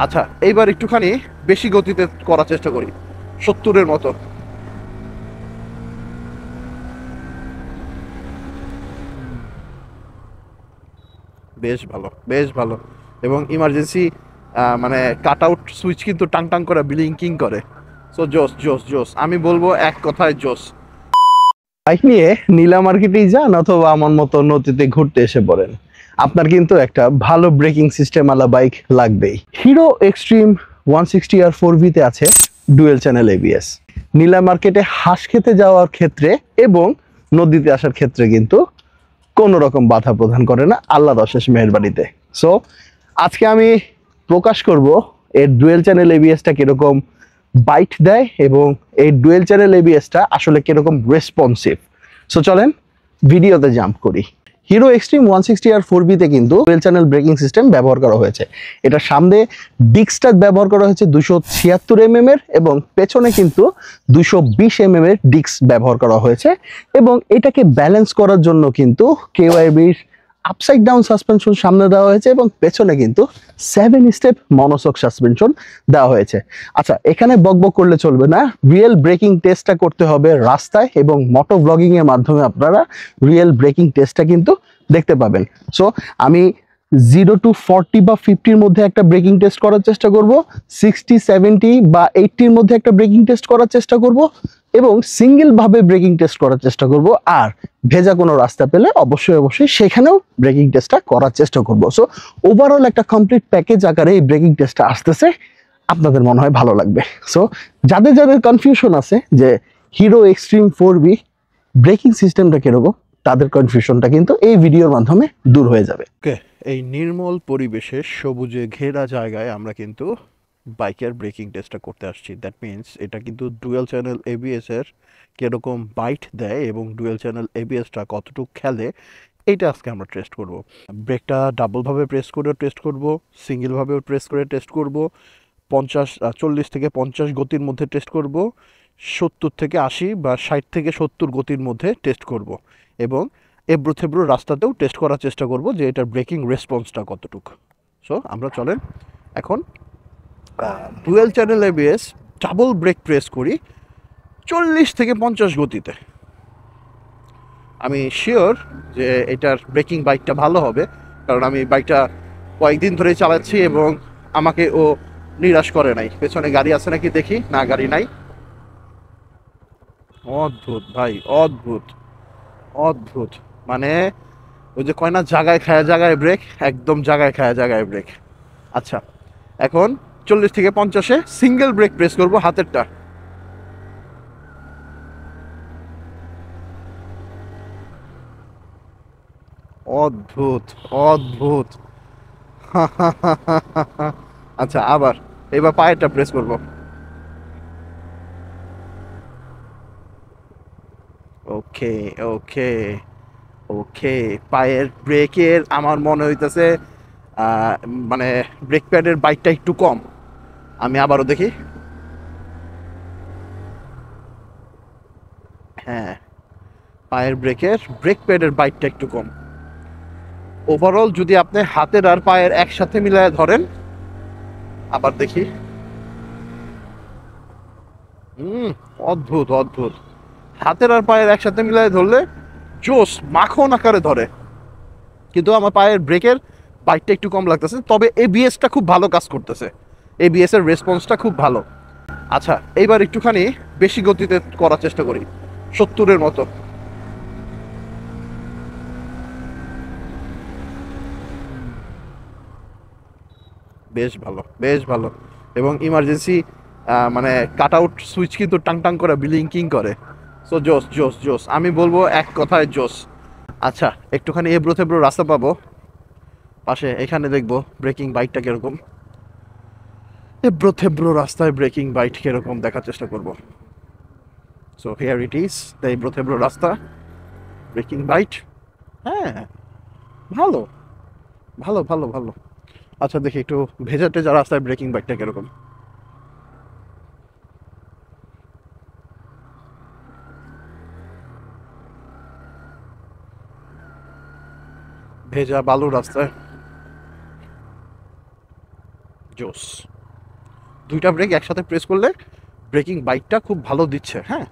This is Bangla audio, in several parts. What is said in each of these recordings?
আচ্ছা, এইবার একটুখানি বেশি গতিতে করার চেষ্টা করি, 70-এর মতো। বেশ ভালো, বেশ ভালো। এবং ইমার্জেন্সি মানে কাট আউট সুইচ কিন্তু টাং টাং করে ব্লিঙ্কিং করে। সো জোস জোস জোস, আমি বলবো এক কথায় জোস। বাইক নিয়ে নীলা মার্কেটেই যান অথবা আমার মতো নদীতে ঘুরতে এসে পড়েন, আপনার কিন্তু একটা ভালো ব্রেকিং সিস্টেম আলা বাইক লাগবেই। হিরো এক্সট্রিম 160R 4V তে আছে ডুয়েল চ্যানেল এবিএস। নীলা মার্কেটে হাঁস খেতে যাওয়ার ক্ষেত্রে এবং নদীতে আসার ক্ষেত্রে কিন্তু কোনো রকম বাধা প্রদান করে না, আল্লাহর অশেষ মেহেরবানিতে। সো আজকে আমি প্রকাশ করব এর ডুয়েল চ্যানেল এবিএসটা কিরকম বাইট দেয় এবং এই ডুয়েল চ্যানেল এবিএসটা আসলে কিরকম রেসপন্সিভ। সো চলেন ভিডিওতে জাম্প করি। হিরো এক্সট্রিম 160R 4V তে কিন্তু ডুয়েল চ্যানেল ব্রেকিং সিস্টেম ব্যবহার করা হয়েছে। এটা সামনে ডিস্কটা ব্যবহার করা হয়েছে 276 এর এবং পেছনে কিন্তু 220 এর ডিস্ক ব্যবহার করা হয়েছে। এবং এটাকে ব্যালেন্স করার জন্য কিন্তু কেওয়াইবির আপসাইড ডাউন সাসপেনশন সামনে দেওয়া হয়েছে এবং পেছনে কিন্তু 7 স্টেপ মনোসক সাসপেনশন দেওয়া হয়েছে। আচ্ছা, এখানে বকবক করলে চলবে না, রিয়েল ব্রেকিং টেস্টটা করতে হবে রাস্তায় এবং মোটো ব্লগিং এর মাধ্যমে আপনারা রিয়েল ব্রেকিং টেস্টটা কিন্তু দেখতে পাবেন। সো আমি 0 to 40 বা 50-র মধ্যে একটা ব্রেকিং টেস্ট করার চেষ্টা করব, 60, 70 বা 80-র মধ্যে একটা ব্রেকিং টেস্ট করার চেষ্টা করব এবং সিঙ্গেল ভাবে ব্রেকিং টেস্ট করার চেষ্টা করব। আর ভেজা কোনো রাস্তা পেলে অবশ্যই অবশ্যই সেখানেও ব্রেকিং টেস্টটা করার চেষ্টা করব। সো ওভারঅল একটা কমপ্লিট প্যাকেজ আকারে এই ব্রেকিং টেস্টটা আসতেছে, আপনাদের মনে হয় ভালো লাগবে। সো যাদের যাদের কনফিউশন আছে যে হিরো এক্সট্রিম 4V ব্রেকিং সিস্টেমটা কিরকম, তাদের কনফিউশনটা কিন্তু এই ভিডিওর মাধ্যমে দূর হয়ে যাবে। ওকে, এই নির্মল পরিবেশে সবুজে ঘেরা জায়গায় আমরা কিন্তু বাইকের ব্রেকিং টেস্টটা করতে আসছি। দ্যাট মিন্স এটা কিন্তু ডুয়েল চ্যানেল এবিএস এর কিরকম বাইট দেয় এবং ডুয়েল চ্যানেল এবিএসটা কতটুকু খেলে, এইটা আজকে আমরা টেস্ট করব। ব্রেকটা ডাবলভাবে প্রেস করে টেস্ট করব, সিঙ্গেলভাবেও প্রেস করে টেস্ট করব, 40 থেকে 50 গতির মধ্যে টেস্ট করব, 70 থেকে 80 বা 60 থেকে 70 গতির মধ্যে টেস্ট করব এবং এবড়ো থেবড়ো রাস্তাতেও টেস্ট করার চেষ্টা করব যে এটার ব্রেকিং রেসপন্সটা কতটুকু। সো আমরা চলেন এখন dual channel ABS double brake press করি 40 থেকে 50 গতিতে। আমি শিওর যে এটার ব্রেকিং বাইকটা ভালো হবে, কারণ আমি বাইকটা কয়েকদিন ধরেই চালাচ্ছি এবং আমাকে ও নিরাশ করে নাই। পেছনে গাড়ি আছে নাকি দেখি, না গাড়ি নাই। অদ্ভুত ভাই, অদ্ভুত অদ্ভুত। মানে ওই যে কয় না, জায়গায় খায় জায়গায় ব্রেক, একদম জায়গায় খায় জায়গায় ব্রেক। আচ্ছা, এখন 40 থেকে 50-এ সিঙ্গেল ব্রেক প্রেস করব হাতেরটা। অদ্ভুত অদ্ভুত। আচ্ছা, আবার এবার পায়েরটা প্রেস করব। ওকে ওকে ওকে, পায়ের ব্রেকের আমার মনে হইতেছে আহ, মানে ব্রেক প্যাডের বাইকটা একটু কম। আমি আবারও দেখি। হ্যাঁ, পায়ের ব্রেকের ব্রেক প্যাডের বাইকটা একটু কম। ওভারঅল যদি আপনি হাতের আর পায়ের একসাথে মিলায় ধরেন, আবার দেখি। হুম, অদ্ভুত অদ্ভুত। হাতের আর পায়ের একসাথে মিলায় ধরলে জোস মাখন আকারে ধরে, কিন্তু আমার পায়ের ব্রেকের বাইকটা একটু কম লাগতেছে। তবে এবিএসটা খুব ভালো কাজ করতেছে, এবিএস এর রেসপন্সটা খুব ভালো। আচ্ছা, এইবার একটুখানি বেশি গতিতে করার চেষ্টা করি, 70-এর মতো। বেশ ভালো, বেশ ভালো। এবং ইমার্জেন্সি মানে কাট আউট সুইচ কিন্তু টাং টাং করে ব্লিঙ্কিং করে। সো জোস জোস জোস, আমি বলবো এক কথায় জোস। আচ্ছা, একটুখানি এবড়ো থেবড়ো রাস্তা পাবো, পাশে এখানে দেখবো ব্রেকিং বাইকটা কিরকম। এবড়ো থেবড়ো রাস্তায় ব্রেকিং বাইক কিরকম দেখার চেষ্টা করব। So here it is the এবড়ো থেবড়ো রাস্তা ব্রেকিং বাইট। হ্যাঁ, ভালো ভালো ভালো ভালো। আচ্ছা, দেখি একটু ভেজা টেজা রাস্তায় ব্রেকিং বাইকটা কিরকম। ভেজা বালু রাস্তায় জোস। দুইটা ব্রেক একসাথে প্রেস করলে ব্রেকিং বাইটটা খুব ভালো দিচ্ছে, হ্যাঁ।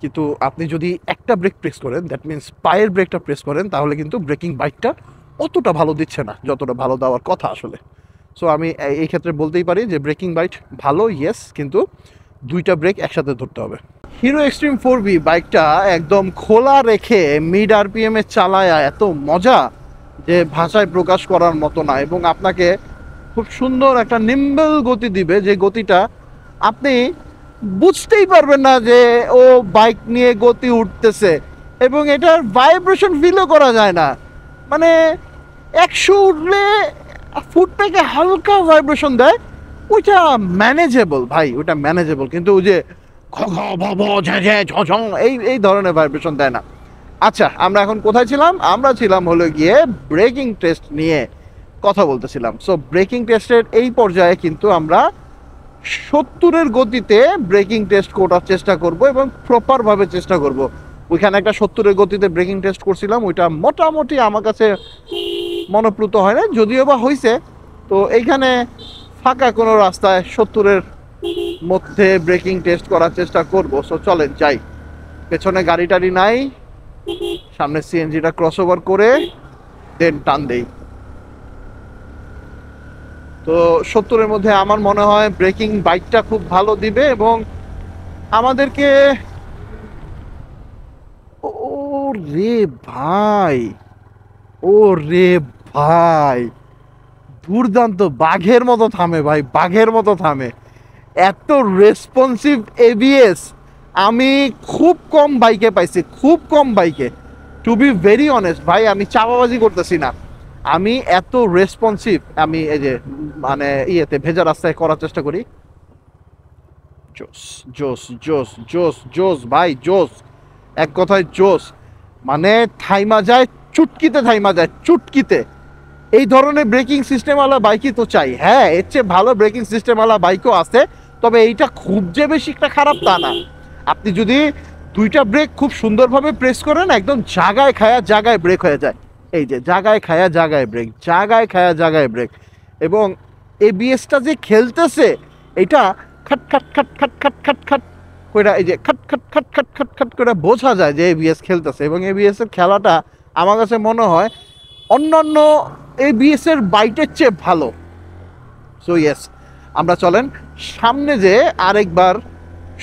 কিন্তু আপনি যদি একটা ব্রেক প্রেস করেন, দ্যাট মিনস পায়ের ব্রেকটা প্রেস করেন, তাহলে কিন্তু ব্রেকিং বাইটটা অতটা ভালো দিচ্ছে না যতটা ভালো দেওয়ার কথা আসলে। সো আমি এই ক্ষেত্রে বলতেই পারি যে ব্রেকিং বাইট ভালো, ইয়েস, কিন্তু দুইটা ব্রেক একসাথে ধরতে হবে। হিরো এক্সট্রিম 4V বাইকটা একদম খোলা রেখে মিড আরপিএমে চালায় এত মজা যে ভাষায় প্রকাশ করার মতো না, এবং আপনাকে খুব সুন্দর একটা নিম্বল গতি দিবে, যে গতিটা আপনি বুঝতেই পারবেন না যে ও বাইক নিয়ে গতি উঠতেছে, এবং এটার ভাইব্রেশন ফিলও করা যায় না। মানে 100 উঠলে ফুটটাকে হালকা ভাইব্রেশন দেয়, ওইটা ম্যানেজেবল ভাই, ওইটা ম্যানেজেবল, কিন্তু ওই যে খ খ ভ ভ ঝ ঝ ঝ ঝ এই ধরনের ভাইব্রেশন দেয় না। আচ্ছা, আমরা এখন কোথায় ছিলাম? আমরা ছিলাম হলো গিয়ে ব্রেকিং টেস্ট নিয়ে কথা বলতেছিলাম। সো ব্রেকিং টেস্টের এই পর্যায়ে কিন্তু আমরা 70-এর গতিতে ব্রেকিং টেস্ট করার চেষ্টা করব, এবং প্রপারভাবে চেষ্টা করব। ওইখানে একটা 70-এর গতিতে ব্রেকিং টেস্ট করছিলাম, ওইটা মোটামুটি আমার কাছে মনোপ্লুত হয় না, যদিও বা হয়েছে। তো এইখানে ফাঁকা কোনো রাস্তায় 70-এর মধ্যে ব্রেকিং টেস্ট করার চেষ্টা করব। সো চলেন যাই, পেছনে গাড়ি টাড়ি নাই, সামনে সিএনজিটা ক্রস ওভার করে দেন টান দেই। তো 70-এর মধ্যে আমার মনে হয় ব্রেকিং বাইকটা খুব ভালো দিবে, এবং আমাদেরকে ও রে ভাই, ও রে ভাই, দুর্দান্ত, বাঘের মতো থামে ভাই, বাঘের মতো থামে। এত রেসপন্সিভ এবিএস আমি খুব কম বাইকে পাইছি, খুব কম বাইকে। টু বি ভেরি অনেস্ট ভাই, আমি চাপাবাজি করতেছি না, আমি এত রেসপন্সিভ আমি এই যে মানে ইয়েতে ভেজা রাস্তায় করার চেষ্টা করি। জোস জোস জোস জোস জোস ভাই, জোস, এক কথায় জোস। মানে থাইমা যায় চুটকিতে, থাইমা যায় চুটকিতে। এই ধরনের ব্রেকিং সিস্টেমওয়ালা বাইকই তো চাই। হ্যাঁ, এর চেয়ে ভালো ব্রেকিং সিস্টেমওয়ালা বাইকও আছে, তবে এইটা খুব যে বেশি একটা খারাপ তা না। আপনি যদি দুইটা ব্রেক খুব সুন্দরভাবে প্রেস করেন, একদম জাগায় খায়া জাগায় ব্রেক হয়ে যায়। এই যে জাগায় খায়া জাগায় ব্রেক, জাগায় খায়া জাগায় ব্রেক, এবং এবিএসটা যে খেলতেছে এটা খাট খাট খাট খাট খাট খাট খাট করে, এই যে খাট খাট খাট খাট খাট খাট করে বোঝা যায় যে এবিএস খেলতেছে, এবং এবিএস এর খেলাটা আমার কাছে মনে হয় অন্যান্য এবিএস এর বাইটের চেয়ে ভালো। সো ইয়েস, আমরা চলেন সামনে যে আরেকবার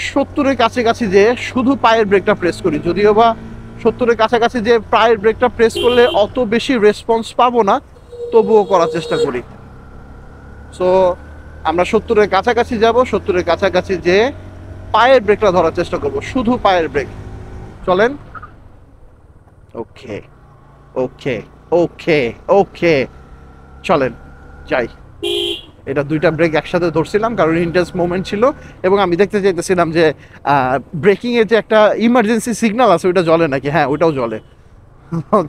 70-এর কাছাকাছি যে শুধু পায়ের ব্রেকটা প্রেস করি, যদিও বা 70-এর কাছাকাছি যে পায়ের ব্রেকটা প্রেস করলে অত বেশি রেসপন্স পাবো না, তবুও করার চেষ্টা করি। সো আমরা 70-এর কাছাকাছি যাব, 70-এর কাছাকাছি যে পায়ের ব্রেকটা ধরার চেষ্টা করব, শুধু পায়ের ব্রেক। চলেন। ওকে ওকে ওকে ওকে, চলেন যাই। এটা দুইটা ব্রেক একসাথে ধরছিলাম কারণ ইন্টেন্স মোমেন্ট ছিল, এবং আমি দেখতে চাইতেছিলাম যে ব্রেকিং এর যে একটা ইমার্জেন্সি সিগন্যাল আছে ওইটা জ্বলে নাকি। হ্যাঁ, ওইটাও জ্বলে।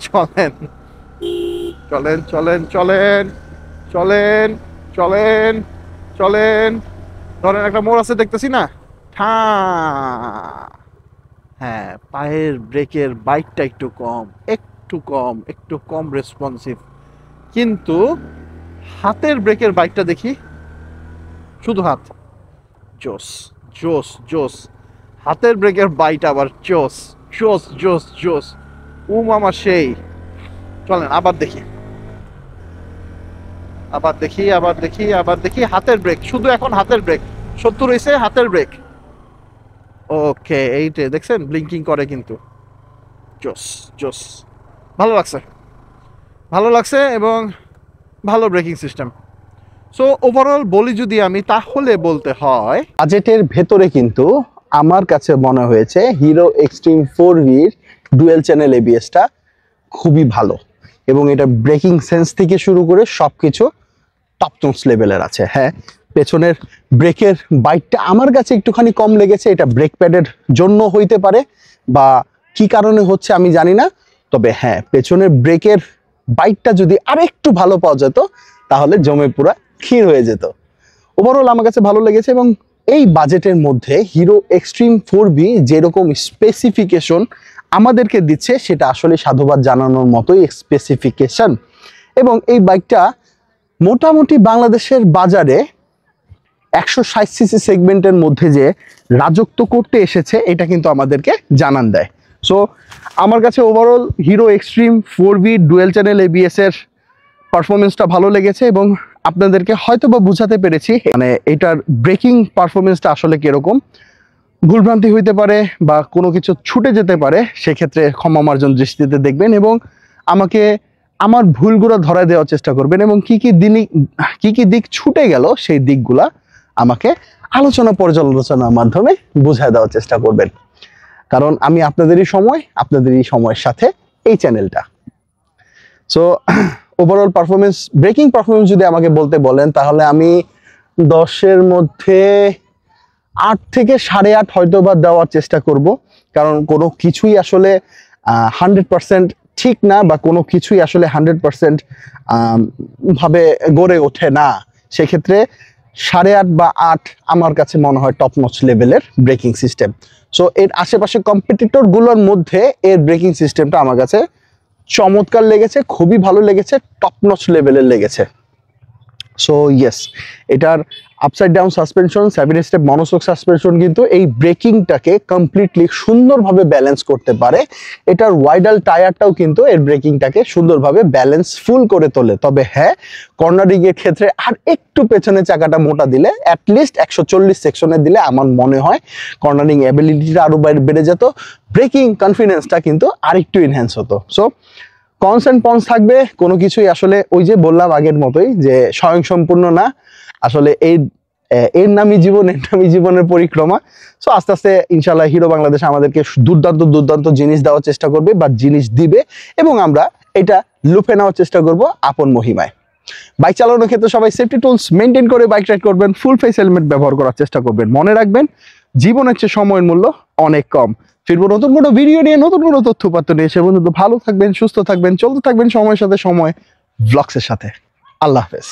চলেন চলেন চলেন চলেন চলেন চলেন চলেন, ধরেন একটা মোড় আছে দেখতেছি না, হ্যাঁ, পায়ের ব্রেকের বাইকটা একটু কম, একটু কম, একটু কম রেসপন্সিভ, কিন্তু হাতের ব্রেকের বাইকটা দেখি, শুধু হাত, জোস জোস জোস, হাতের ব্রেকের বাইট আবার জোস জোস জোস জোস, ও মামা সেই। চলেন আবার দেখি, আবার দেখি, আবার দেখি, আবার দেখি, হাতের ব্রেক, শুধু এখন হাতের ব্রেক, 70 হয়েছে, হাতের ব্রেক। ওকে, এইটা দেখছেন ব্লিঙ্কিং করে কিন্তু, জোস জোস, ভালো লাগছে, ভালো লাগছে, এবং ভালো ব্রেকিং সিস্টেম। সো ওভারঅল বলি যদি আমি, তাহলে বলতে হয় বাজেটের ভেতরে কিন্তু আমার কাছে মনে হয়েছে হিরো এক্সট্রিম 4Vর ডুয়েল চ্যানেল এবিএসটা খুবই ভালো, এবং এটা ব্রেকিং সেন্স থেকে শুরু করে সবকিছু টপ নোচ লেভেলের আছে। হ্যাঁ, পেছনের ব্রেকের বাইটটা আমার কাছে একটুখানি কম লেগেছে, এটা ব্রেক প্যাডের জন্য হইতে পারে বা কি কারণে হচ্ছে আমি জানি না, তবে হ্যাঁ, পেছনের ব্রেকের বাইটটা যদি আরেকটু ভালো পাওয়া যেত তাহলে জমে পুরা ক্ষীর হয়ে যেত। ওভারঅল আমার কাছে ভালো লেগেছে, এবং এই বাজেটের মধ্যে হিরো এক্সট্রিম 4V যেরকম স্পেসিফিকেশন আমাদেরকে দিচ্ছে সেটা আসলে সাধুবাদ জানানোর মতোই স্পেসিফিকেশন, এবং এই বাইকটা মোটামুটি বাংলাদেশের বাজারে 160 সিসি সেগমেন্টের মধ্যে যে রাজত্ব করতে এসেছে এটা কিন্তু আমাদেরকে জানান দেয়। সো আমার কাছে overall Hero Xtreme 4V dual channel ABS এর পারফরমেন্সটা ভালো লেগেছে এবং আপনাদেরকে হয়তো বা বুঝাতে পেরেছি মানে এটার ব্রেকিং পারফরমেন্সটা আসলে কিরকম। ভুলভ্রান্তি হইতে পারে বা কোনো কিছু ছুটে যেতে পারে, সেক্ষেত্রে ক্ষমা মার্জন দৃষ্টিতে দেখবেন এবং আমাকে আমার ভুলগুলো ধরায় দেওয়ার চেষ্টা করবেন এবং কি কি দিক ছুটে গেল সেই দিকগুলা আমাকে আলোচনা পর্যালোচনার মাধ্যমে বুঝায় দেওয়ার চেষ্টা করবেন, কারণ আমি আপনাদেরই সময়ের সাথে এই চ্যানেলটা। So overall performance, breaking performance যদি আমাকে বলতে বলেন তাহলে আমি 10-এর মধ্যে 8 থেকে 8.5 হয়তো বা দেওয়ার চেষ্টা করব, কারণ কোনো কিছুই আসলে 100% ঠিক না বা কোনো কিছুই আসলে 100% ভাবে গড়ে ওঠে না। সেক্ষেত্রে 8.5 বা 8 আমার কাছে মনে হয় টপ নচ লেভেলের ব্রেকিং সিস্টেম। সো এর আশেপাশে কম্পিটিটর গুলোর মধ্যে এর ব্রেকিং সিস্টেমটা আমার কাছে চমৎকার লেগেছে, খুবই ভালো লেগেছে, টপ নচ লেভেলের লেগেছে। সো ইয়েস, এটার upside down suspension, 7 step monoshock suspension কিন্তু এই ব্রেকিংটাকে কমপ্লিটলি সুন্দরভাবে ব্যালেন্স করতে পারে। এটার ওয়াইডাল টায়ারটাও কিন্তু এর ব্রেকিংটাকে সুন্দরভাবে ব্যালেন্সফুল করে তোলে। তবে হ্যাঁ, কর্নারিং এর ক্ষেত্রে আর একটু পেছনে চাকাটা মোটা দিলে, অ্যাটলিস্ট 140 সেকশনে দিলে আমার মনে হয় কর্নারিং অ্যাবিলিটিটা আরো বেড়ে যেত, ব্রেকিং কনফিডেন্সটা কিন্তু আরেকটু এনহ্যান্স হতো। সো কনস এন্ড পন্স থাকবে, কোনো কিছুই আসলে ওই যে বললাম আগের মতোই যে স্বয়ংসম্পূর্ণ না, আসলে এর নামই জীবনের পরিক্রমা। সো আস্তে আস্তে ইনশাল্লাহ হিরো বাংলাদেশ আমাদেরকে দুর্দান্ত জিনিস দেওয়ার চেষ্টা করবে বা জিনিস দিবে এবং আমরা এটা লুফে নেওয়ার চেষ্টা করব আপন মহিমায়। বাইক চালানোর ক্ষেত্রে সবাই সেফটি টুলস মেনটেন করে বাইক রাইড করবেন, ফুল ফেস হেলমেট ব্যবহার করার চেষ্টা করবেন। মনে রাখবেন জীবনের চেয়ে সময়ের মূল্য অনেক কম। ফিরবো নতুন কোনো ভিডিও নিয়ে, নতুন কোনো তথ্যপাত্র নিয়ে। সে পর্যন্ত ভালো থাকবেন, সুস্থ থাকবেন, চলতে থাকবেন সময়ের সাথে সময় ব্লগসের সাথে। আল্লাহ হাফেজ।